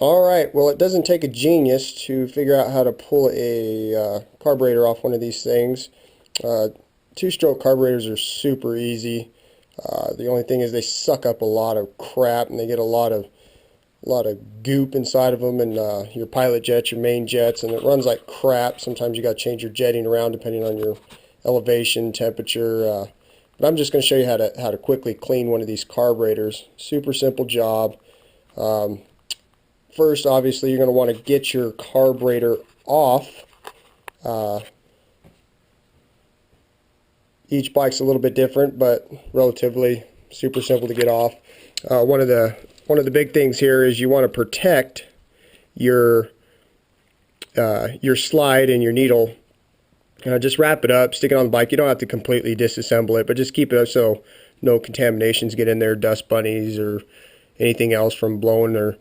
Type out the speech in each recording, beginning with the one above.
Alright, well, it doesn't take a genius to figure out how to pull a carburetor off one of these things. Uh, Two-stroke carburetors are super easy. The only thing is they suck up a lot of crap and they get a lot of goop inside of them, and your pilot jets, your main jets, and it runs like crap. Sometimes you got to change your jetting around depending on your elevation, temperature. But I'm just going to show you how to quickly clean one of these carburetors. Super simple job. First, obviously, you're going to want to get your carburetor off. Each bike's a little bit different, but relatively super simple to get off. One of the big things here is you want to protect your slide and your needle. Just wrap it up, stick it on the bike. You don't have to completely disassemble it, but just keep it up so no contaminations get in there, dust bunnies or anything else from blowing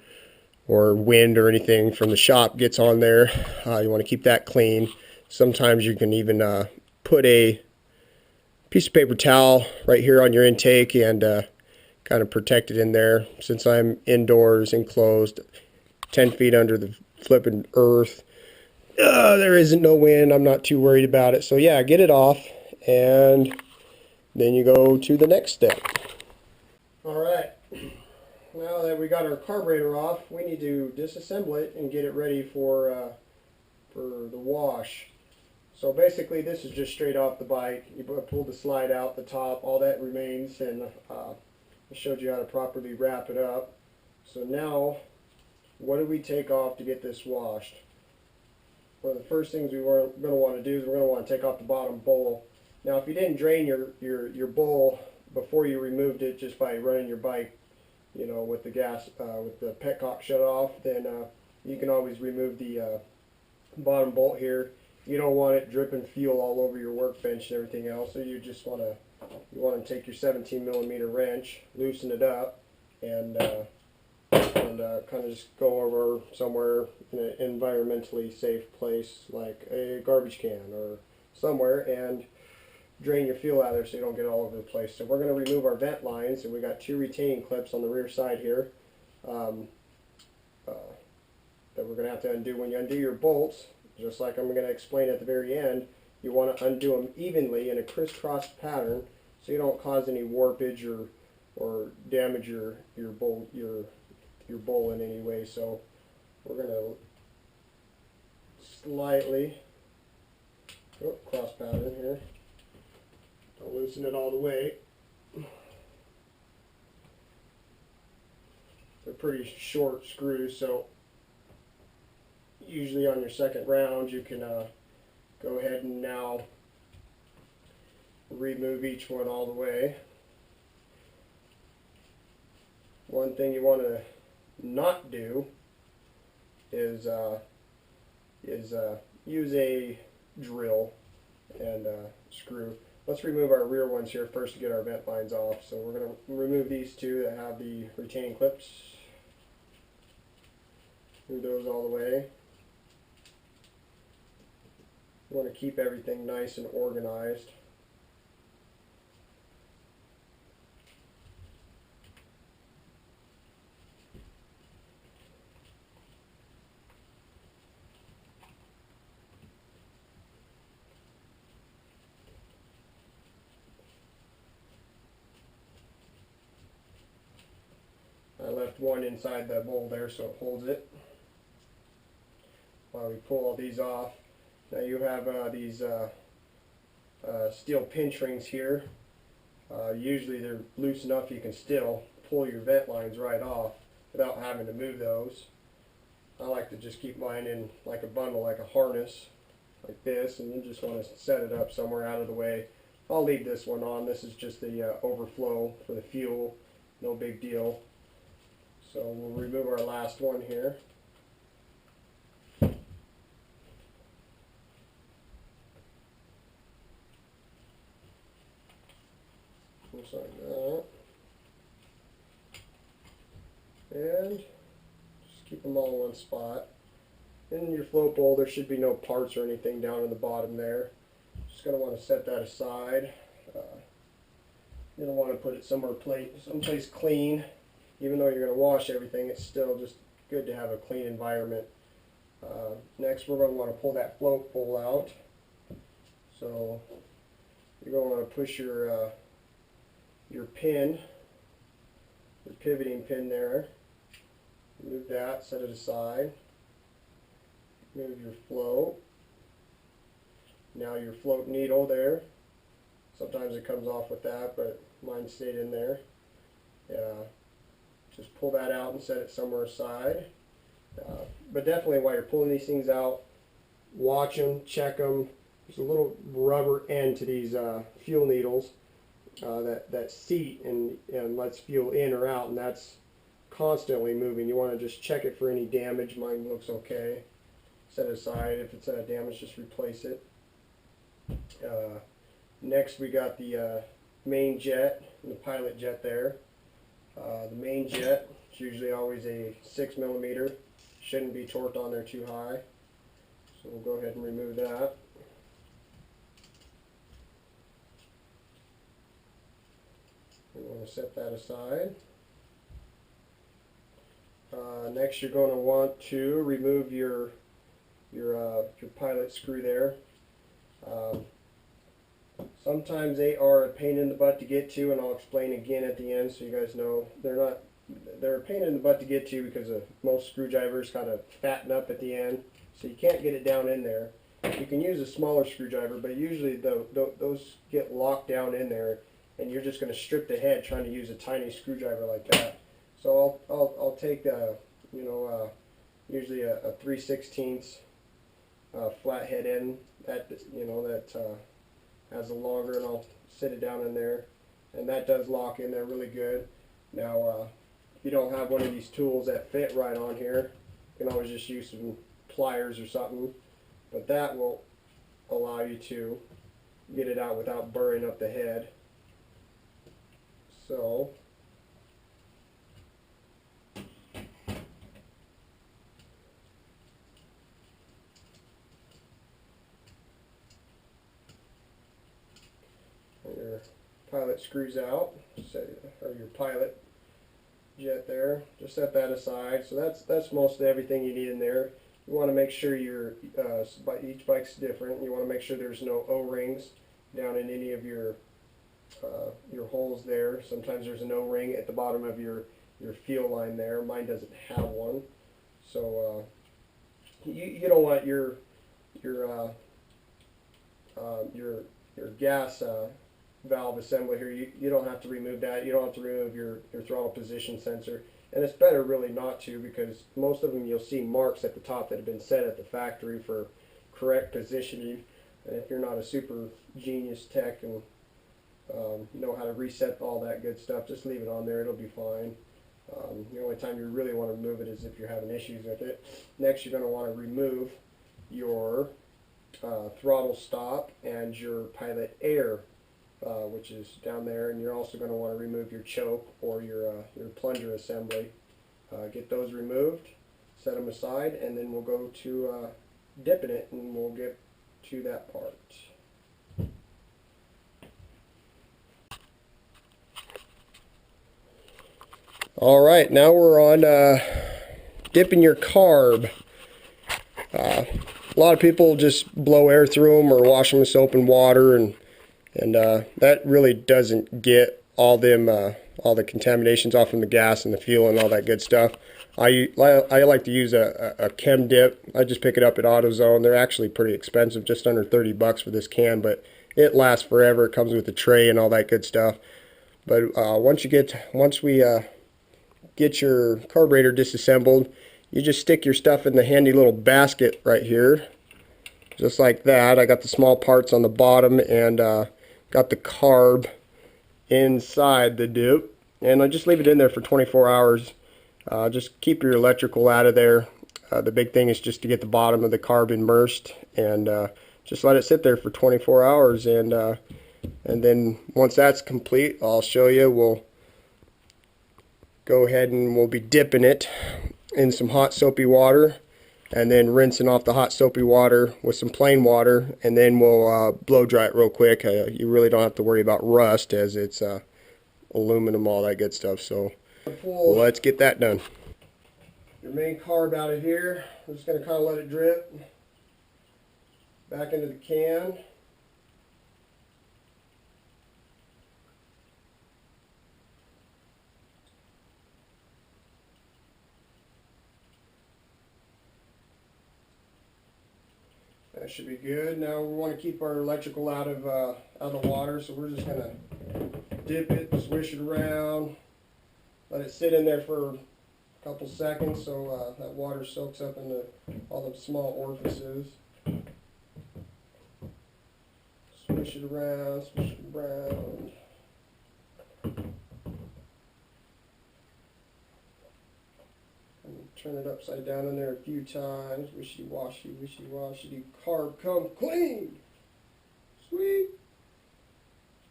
or wind or anything from the shop gets on there. You want to keep that clean. Sometimes you can even put a piece of paper towel right here on your intake and kind of protect it in there. Since I'm indoors, enclosed, 10 feet under the flipping earth, there isn't no wind. I'm not too worried about it. So yeah, get it off, and then you go to the next step. Alright, now that we got our carburetor off, we need to disassemble it and get it ready for the wash. So basically this is just straight off the bike. You pull the slide out the top, all that remains, and I showed you how to properly wrap it up. So now, what do we take off to get this washed? One of the first things we're going to want to do is we're going to want to take off the bottom bowl. Now if you didn't drain your bowl before you removed it just by running your bike, you know, with the gas, with the petcock shut off, then you can always remove the bottom bolt here. You don't want it dripping fuel all over your workbench and everything else, so you just want to take your 17mm wrench, loosen it up, and kind of just go over somewhere in an environmentally safe place like a garbage can or somewhere and drain your fuel out of there so you don't get it all over the place. So we're going to remove our vent lines, and we got two retaining clips on the rear side here that we're going to have to undo. When you undo your bolts, just like I'm going to explain at the very end, you want to undo them evenly in a crisscross pattern so you don't cause any warpage or damage your bowl in any way. So we're going to slightly cross pattern here. Don't loosen it all the way. They're pretty short screws, so usually on your second round you can go ahead and now remove each one all the way. One thing you want to not do is use a drill and screw. Let's remove our rear ones here first to get our vent lines off. So we're going to remove these two that have the retaining clips. Move those all the way. You want to keep everything nice and organized. I left one inside the bowl there so it holds it. While we pull all these off, now you have these steel pinch rings here. Usually they're loose enough you can still pull your vent lines right off without having to move those. I like to just keep mine in like a bundle, like a harness, like this, and you just want to set it up somewhere out of the way. I'll leave this one on. This is just the overflow for the fuel, no big deal. So we'll remove our last one here. Just like that. And just keep them all in one spot. In your float bowl there should be no parts or anything down in the bottom there. Just going to want to set that aside. You're going to want to put it someplace clean. Even though you're going to wash everything, it's still just good to have a clean environment. Next, we're going to want to pull that float bowl out. So you're going to want to push your pin, your pivoting pin there. Move that, set it aside. Move your float. Now your float needle there. Sometimes it comes off with that, but mine stayed in there. Just pull that out and set it somewhere aside. But definitely while you're pulling these things out, watch them, check them. There's a little rubber end to these fuel needles that seat and lets fuel in or out, and that's constantly moving. You want to just check it for any damage. Mine looks okay. Set it aside. If it's damaged, just replace it. Next, we got the main jet and the pilot jet there. The main jet is usually always a 6mm. Shouldn't be torqued on there too high. So we'll go ahead and remove that. We want to set that aside. Next, you're going to want to remove your pilot screw there. Sometimes they are a pain in the butt to get to, and I'll explain again at the end so you guys know they're a pain in the butt to get to because most screwdrivers kind of fatten up at the end, so you can't get it down in there. You can use a smaller screwdriver, but usually those get locked down in there, and you're just going to strip the head trying to use a tiny screwdriver like that. So I'll take usually a 3/16 flathead end that has a longer, and I'll sit it down in there, and that does lock in there really good. Now if you don't have one of these tools that fit right on here, you can always just use some pliers or something, but that will allow you to get it out without burring up the head. So your pilot screws out, or your pilot jet there. Just set that aside. So that's mostly everything you need in there. You want to make sure each bike's different. You want to make sure there's no O-rings down in any of your holes there. Sometimes there's an O-ring at the bottom of your fuel line there. Mine doesn't have one. So you don't want your gas valve assembly here. You don't have to remove that. You don't have to remove your throttle position sensor, and it's better really not to, because most of them you'll see marks at the top that have been set at the factory for correct positioning. And if you're not a super genius tech and know how to reset all that good stuff, just leave it on there. It'll be fine. The only time you really want to remove it is if you're having issues with it. Next, you're going to want to remove your throttle stop and your pilot air, which is down there, and you're also going to want to remove your choke or your plunger assembly. Get those removed, set them aside, and then we'll go to dipping it, and we'll get to that part. Alright, now we're on dipping your carb. A lot of people just blow air through them or wash them with soap and water, and that really doesn't get all the contaminations off from the gas and the fuel and all that good stuff. I like to use a chem dip. I just pick it up at AutoZone. They're actually pretty expensive, just under 30 bucks for this can, but it lasts forever. It comes with a tray and all that good stuff. But once we get your carburetor disassembled, you just stick your stuff in the handy little basket right here, just like that. I got the small parts on the bottom, and got the carb inside the dip, and I just leave it in there for 24 hours. Just keep your electrical out of there. The big thing is just to get the bottom of the carb immersed, and just let it sit there for 24 hours, and then once that's complete, I'll show you. We'll go ahead and we'll be dipping it in some hot soapy water, and then rinsing off the hot soapy water with some plain water, and then we'll blow dry it real quick. You really don't have to worry about rust, as it's aluminum, all that good stuff. So let's get that done. your main carb out of here. We're just going to kind of let it drip back into the can. That should be good. Now we want to keep our electrical out of the water, so we're just going to dip it, swish it around, let it sit in there for a couple seconds so that water soaks up into all the small orifices. Swish it around, swish it around. Turn it upside down in there a few times. Wishy-washy, wishy-washy. Carb come clean. Sweet.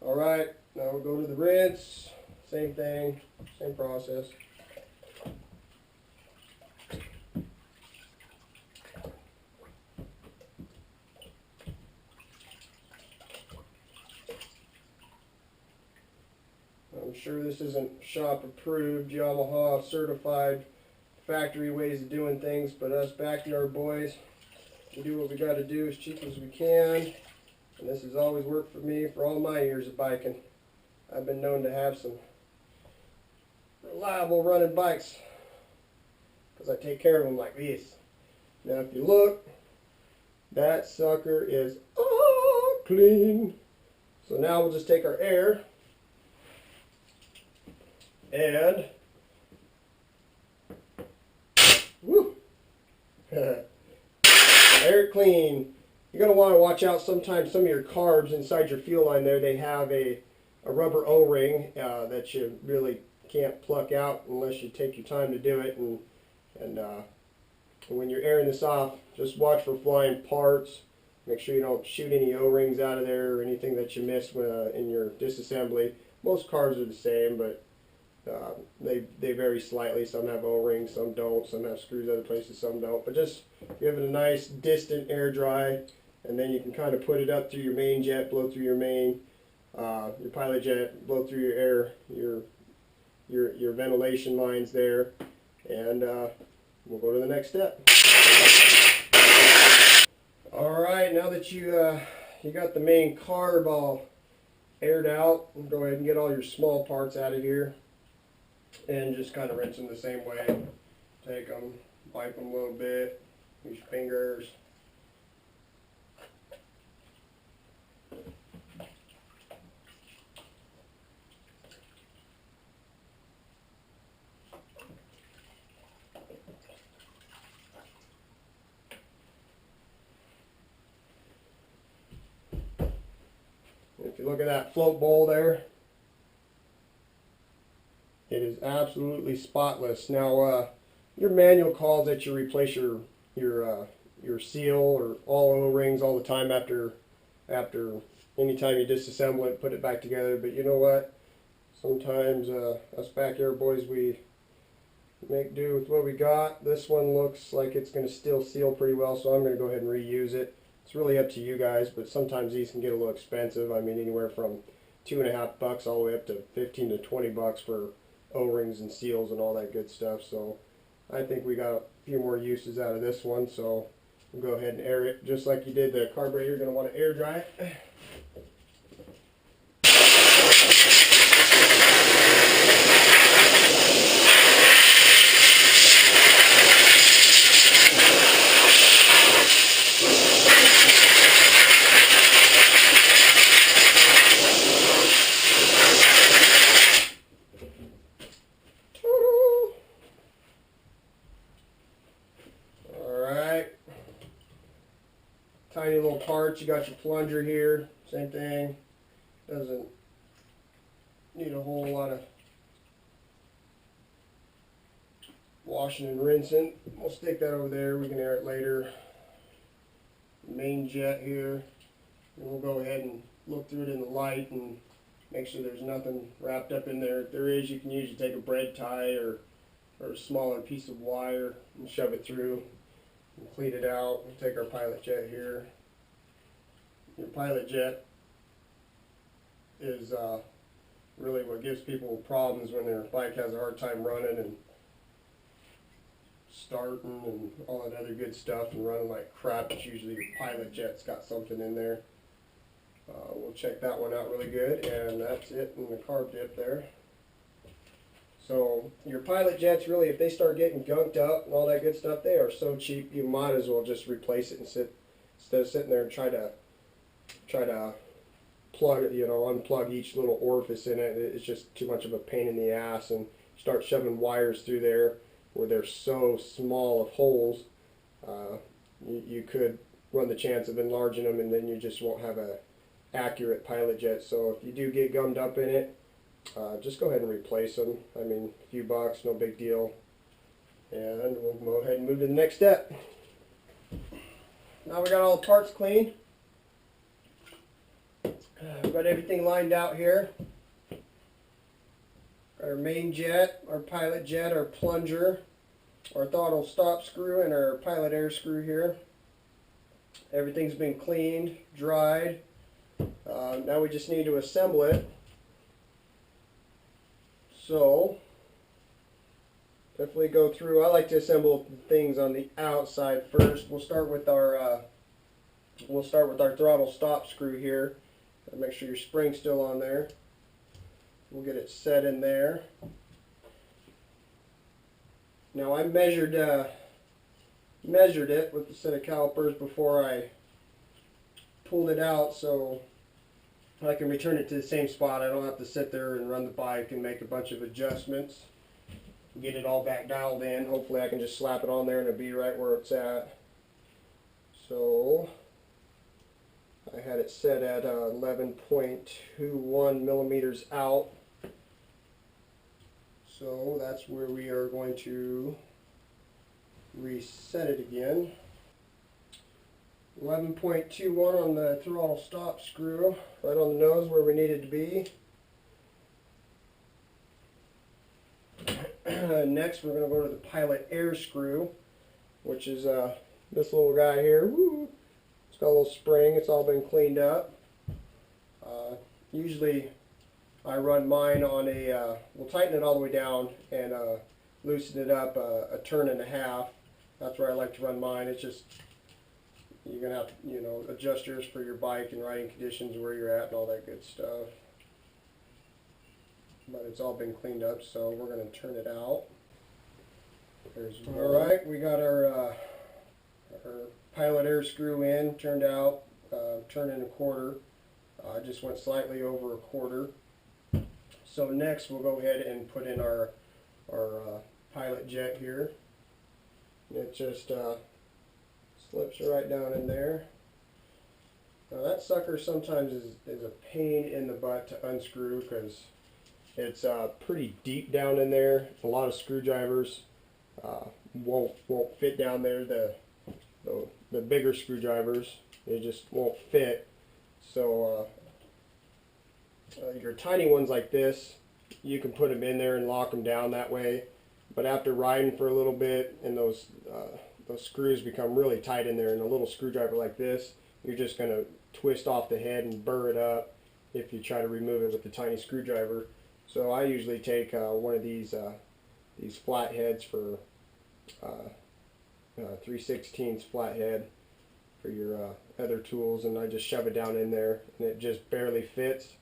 Alright, now we'll go to the rinse. Same thing, same process. I'm sure this isn't shop approved, Yamaha certified factory ways of doing things, but us backyard boys, we do what we got to do as cheap as we can, and this has always worked for me for all my years of biking. I've been known to have some reliable running bikes because I take care of them like this. Now if you look, that sucker is all clean. So now we'll just take our air and woo! Air clean. You're going to want to watch out. Sometimes some of your carbs inside your fuel line there, they have a rubber O-ring that you really can't pluck out unless you take your time to do it. And when you're airing this off, just watch for flying parts. Make sure you don't shoot any O-rings out of there or anything that you missed in your disassembly. Most cars are the same, but they vary slightly. Some have O-rings, some don't. Some have screws other places, some don't. But just give it a nice distant air dry, and then you can kind of put it up through your main jet, blow through your main, your pilot jet, blow through your air, your ventilation lines there, and we'll go to the next step. All right, now that you got the main carb all aired out, we'll go ahead and get all your small parts out of here. And just kind of rinse them the same way. Take them, wipe them a little bit, use your fingers. If you look at that float bowl there, it is absolutely spotless. Now, your manual calls that you replace your seal or all O-rings all the time after any time you disassemble it, put it back together. But you know what? Sometimes us backyard boys, we make do with what we got. This one looks like it's going to still seal pretty well, so I'm going to go ahead and reuse it. It's really up to you guys, but sometimes these can get a little expensive. I mean, anywhere from $2.50 all the way up to 15 to 20 bucks for O-rings and seals and all that good stuff. So I think we got a few more uses out of this one, so we'll go ahead and air it just like you did the carburetor. You're going to want to air dry it. Tiny little parts. You got your plunger here, same thing. Doesn't need a whole lot of washing and rinsing. We'll stick that over there. We can air it later. Main jet here. And we'll go ahead and look through it in the light and make sure there's nothing wrapped up in there. If there is, you can usually take a bread tie or a smaller piece of wire and shove it through. And clean it out. We'll take our pilot jet here. Your pilot jet is really what gives people problems when their bike has a hard time running, and starting and all that other good stuff and running like crap, it's usually your pilot jet's got something in there. We'll check that one out really good, and that's it in the carb dip there. So your pilot jets, really, if they start getting gunked up and all that good stuff, they are so cheap, you might as well just replace it and instead of sitting there and try to plug it, unplug each little orifice in it. It's just too much of a pain in the ass, and start shoving wires through there where they're so small of holes. You could run the chance of enlarging them, and then you just won't have a accurate pilot jet. So if you do get gummed up in it, just go ahead and replace them. I mean, a few bucks, no big deal. And we'll go ahead and move to the next step. Now we got all the parts clean. We've got everything lined out here. Got our main jet, our pilot jet, our plunger, our throttle stop screw, and our pilot air screw here. Everything's been cleaned, dried. Now we just need to assemble it. So, definitely go through. I like to assemble things on the outside first. We'll start with our throttle stop screw here. Make sure your spring's still on there. We'll get it set in there. Now I measured it with a set of calipers before I pulled it out, so I can return it to the same spot. I don't have to sit there and run the bike and make a bunch of adjustments. Get it all back dialed in. Hopefully I can just slap it on there and it'll be right where it's at. So I had it set at 11.21 millimeters out. So that's where we are going to reset it again. 11.21 on the throttle stop screw, right on the nose where we need it to be. Next we're going to go to the pilot air screw, which is this little guy here. Woo! It's got a little spring, it's all been cleaned up. Usually I run mine on a, we'll tighten it all the way down and loosen it up a turn and a half. That's where I like to run mine. It's just, you're going to have to, adjust yours for your bike and riding conditions, where you're at and all that good stuff. But it's all been cleaned up, so we're going to turn it out. Alright, we got our pilot air screw in, turned out, turn in a quarter. I just went slightly over a quarter. So next we'll go ahead and put in our pilot jet here. It just slips right down in there. Now that sucker sometimes is a pain in the butt to unscrew because it's pretty deep down in there. A lot of screwdrivers won't fit down there. The bigger screwdrivers, they just won't fit. So your tiny ones like this, you can put them in there and lock them down that way. But after riding for a little bit, and those screws become really tight in there, and a little screwdriver like this, you're just going to twist off the head and burr it up if you try to remove it with the tiny screwdriver. So I usually take one of these flatheads for 3/16 flathead for your other tools, and I just shove it down in there, and it just barely fits,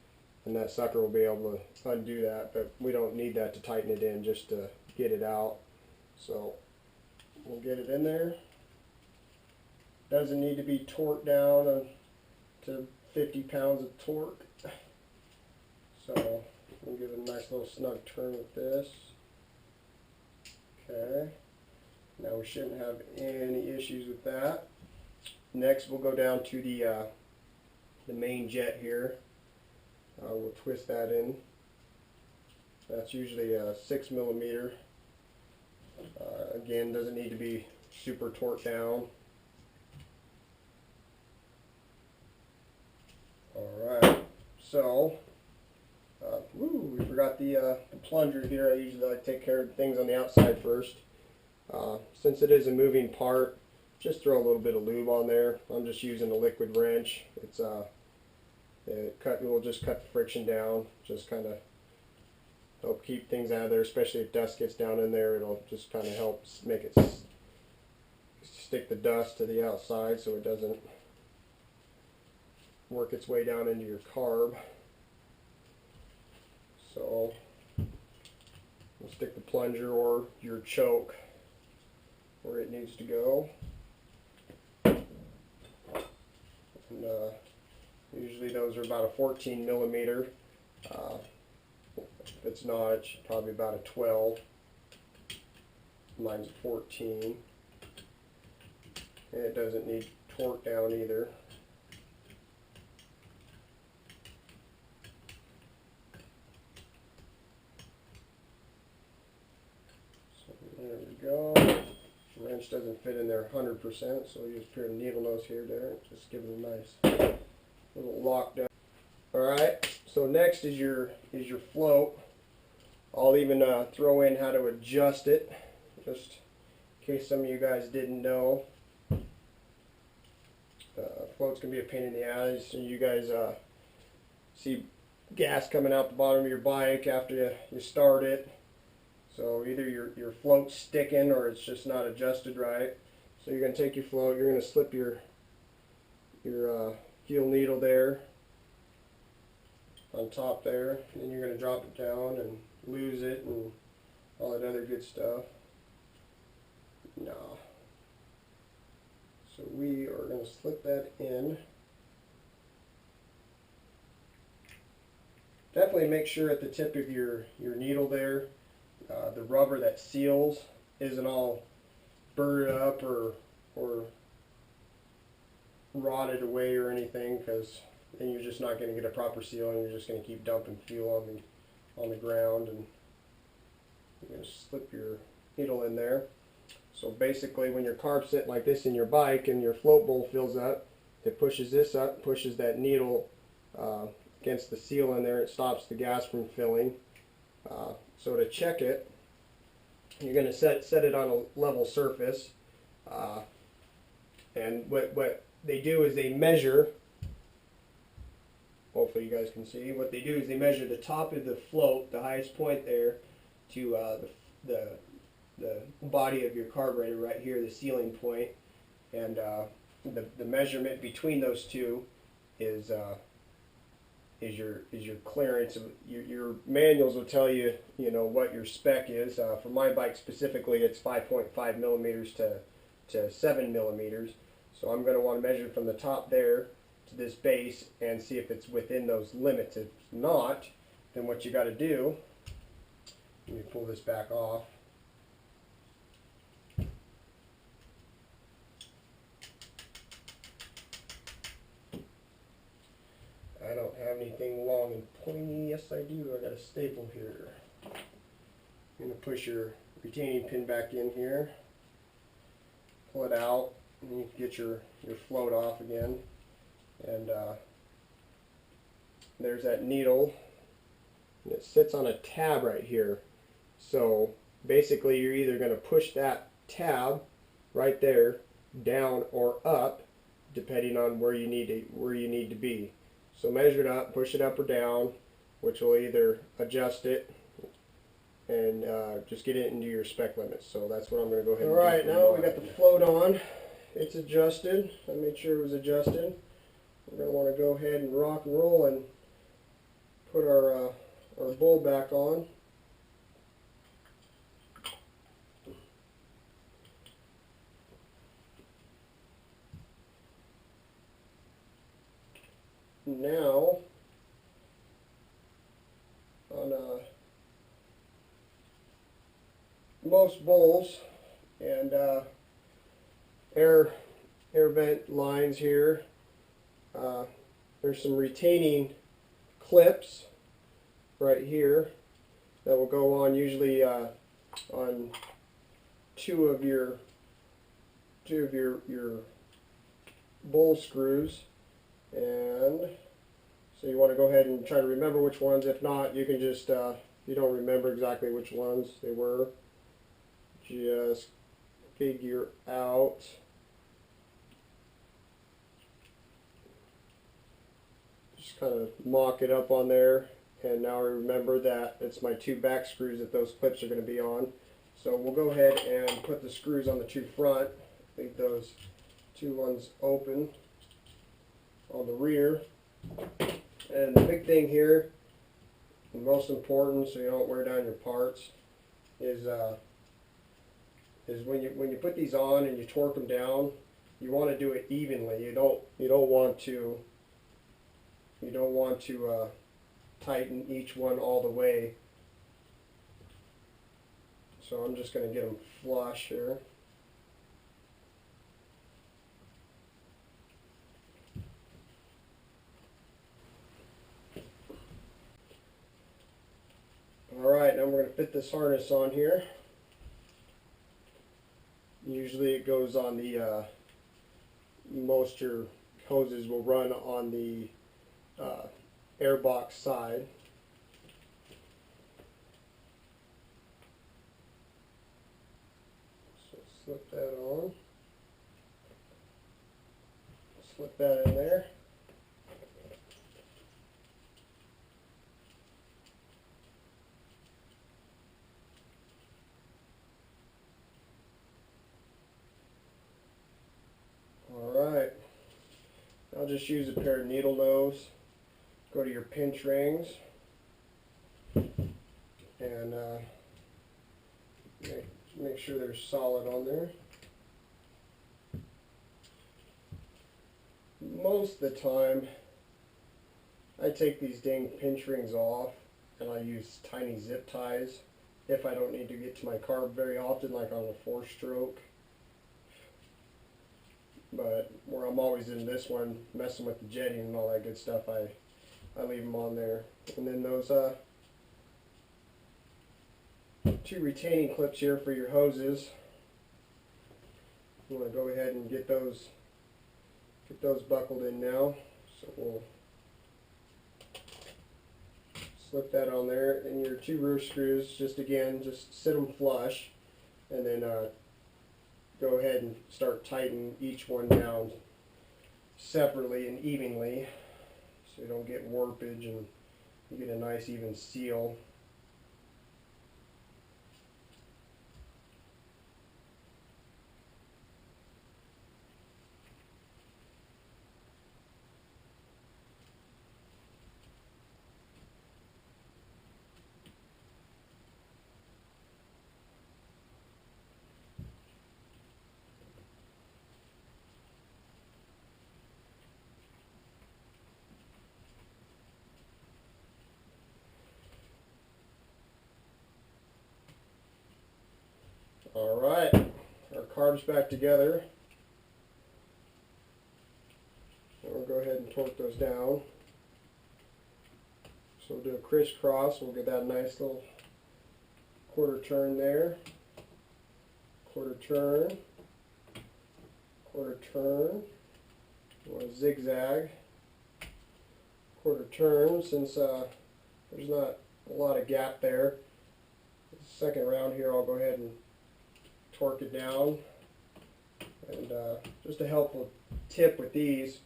and that sucker will be able to undo that. But we don't need that to tighten it in, just to get it out. So we'll get it in there. Doesn't need to be torqued down to 50 pounds of torque. So we'll give it a nice little snug turn with this. Okay. Now we shouldn't have any issues with that. Next we'll go down to the main jet here. We'll twist that in. That's usually a 6 millimeter. Again, doesn't need to be super torqued down. Alright, so we forgot the plunger here. I usually like to take care of things on the outside first. Since it is a moving part, just throw a little bit of lube on there. I'm just using a liquid wrench. It will just cut the friction down. Just kind of help keep things out of there, especially if dust gets down in there. It'll just kind of help make it stick the dust to the outside so it doesn't work its way down into your carb. So we'll stick the plunger or your choke where it needs to go. And, usually those are about a 14 millimeter. If it's not, it's probably about a 12. Mine's a 14. And it doesn't need torque down either. So there we go. The wrench doesn't fit in there 100%, so you just put a needle nose here, there, just give it a nice little lock down. Alright, so next is your float. I'll even throw in how to adjust it, just in case some of you guys didn't know. Floats can be a pain in the ass, and you guys see gas coming out the bottom of your bike after you start it. So either your float's sticking or it's just not adjusted right. So you're going to take your float, you're going to slip your fuel needle there on top there, and then you're going to drop it down and lose it and all that other good stuff. No. So we are going to slip that in. Definitely make sure at the tip of your needle there, the rubber that seals isn't all burred up or rotted away or anything, because then you're just not going to get a proper seal and you're just going to keep dumping fuel on the ground. And you're going to slip your needle in there. So basically when your carb's sitting like this in your bike and your float bowl fills up, it pushes this up, pushes that needle against the seal in there. It stops the gas from filling. So to check it, you're going to set it on a level surface. And what they do is they measure, hopefully you guys can see, what they do is they measure the top of the float, the highest point there, to the body of your carburetor right here, the sealing point. And the measurement between those two is your clearance. Your manuals will tell you, what your spec is. For my bike specifically, it's 5.5 millimeters to 7 millimeters. So I'm going to want to measure from the top there to this base and see if it's within those limits. If not, then what you got to do, let me pull this back off. I don't have anything long and pointy. Yes, I do. I got a staple here. You're going to push your retaining pin back in here, pull it out, and you can get your float off again. And there's that needle, and it sits on a tab right here. So basically you're either going to push that tab right there down or up, depending on where you need to be. So measure it up, push it up or down, which will either adjust it and just get it into your spec limits. So that's what I'm going to go ahead and do. Alright, now we got the float on. It's adjusted. I made sure it was adjusted. We're going to want to go ahead and rock and roll and put our bowl back on. Now, on most bowls and air vent lines here, there's some retaining clips right here that will go on, usually on two of your bowl screws. And so you want to go ahead and try to remember which ones. If not, you can just, if you don't remember exactly which ones they were, just figure out just kind of mock it up on there And now I remember that it's my two back screws that those clips are going to be on. So we'll go ahead and put the screws on the two front. Leave those two ones open on the rear. And the big thing here, the most important so you don't wear down your parts, is when you put these on and you torque them down, you want to do it evenly. You don't want to tighten each one all the way. So I'm just going to get them flush here. Alright, now we're going to fit this harness on here. Usually it goes on the, most of your hoses will run on the airbox side. So slip that on. Slip that in there. Alright, I'll just use a pair of needle nose. Go to your pinch rings and make sure they're solid on there. Most of the time I take these dang pinch rings off and I use tiny zip ties if I don't need to get to my carb very often, like on a 4-stroke. But where I'm always in this one messing with the jetting and all that good stuff, I leave them on there. And then those two retaining clips here for your hoses, you want to go ahead and get those buckled in now. So we'll slip that on there, and your two rear screws, just sit them flush, and then go ahead and start tightening each one down separately and evenly, so you don't get warpage and you get a nice even seal. Alright, our carb's back together. And we'll go ahead and torque those down. So we'll do a crisscross. We'll get that nice little quarter turn there. Quarter turn. Quarter turn. We want to zigzag. Quarter turn, since there's not a lot of gap there. The second round here, I'll go ahead and torque it down. And just a helpful tip with these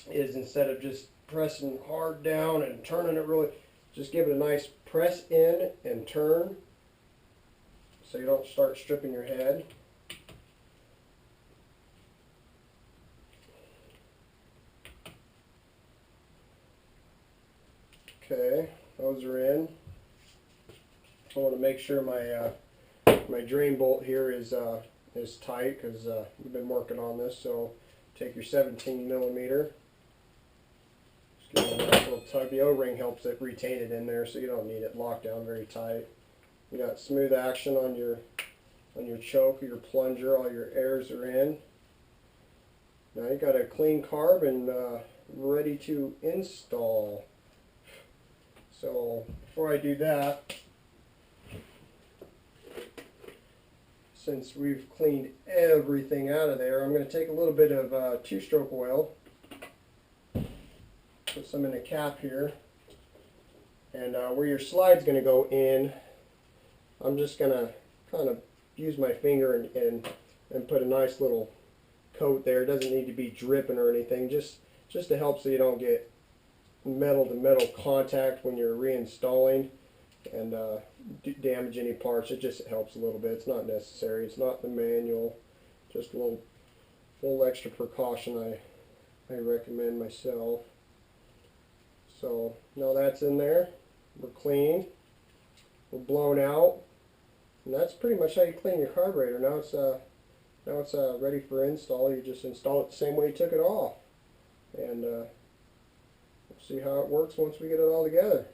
is, instead of just pressing hard down and turning it really, just give it a nice press in and turn so you don't start stripping your head. Okay, those are in. I want to make sure my drain bolt here is tight, because we've been working on this. So take your 17 millimeter, just give it a nice little tug. The O-ring helps it retain it in there, so you don't need it locked down very tight. You got smooth action on your choke or your plunger. All your airs are in. Now you got a clean carb and ready to install. So before I do that, since we've cleaned everything out of there, I'm going to take a little bit of 2-stroke oil, put some in a cap here, and where your slide's going to go in, I'm just going to kind of use my finger and put a nice little coat there. It doesn't need to be dripping or anything, just to help so you don't get metal to metal contact when you're reinstalling and damage any parts. It just helps a little bit. It's not necessary. It's not the manual. Just a little extra precaution I recommend myself. So now that's in there. We're clean. We're blown out. And that's pretty much how you clean your carburetor. Now it's ready for install. You just install it the same way you took it off. And we'll see how it works once we get it all together.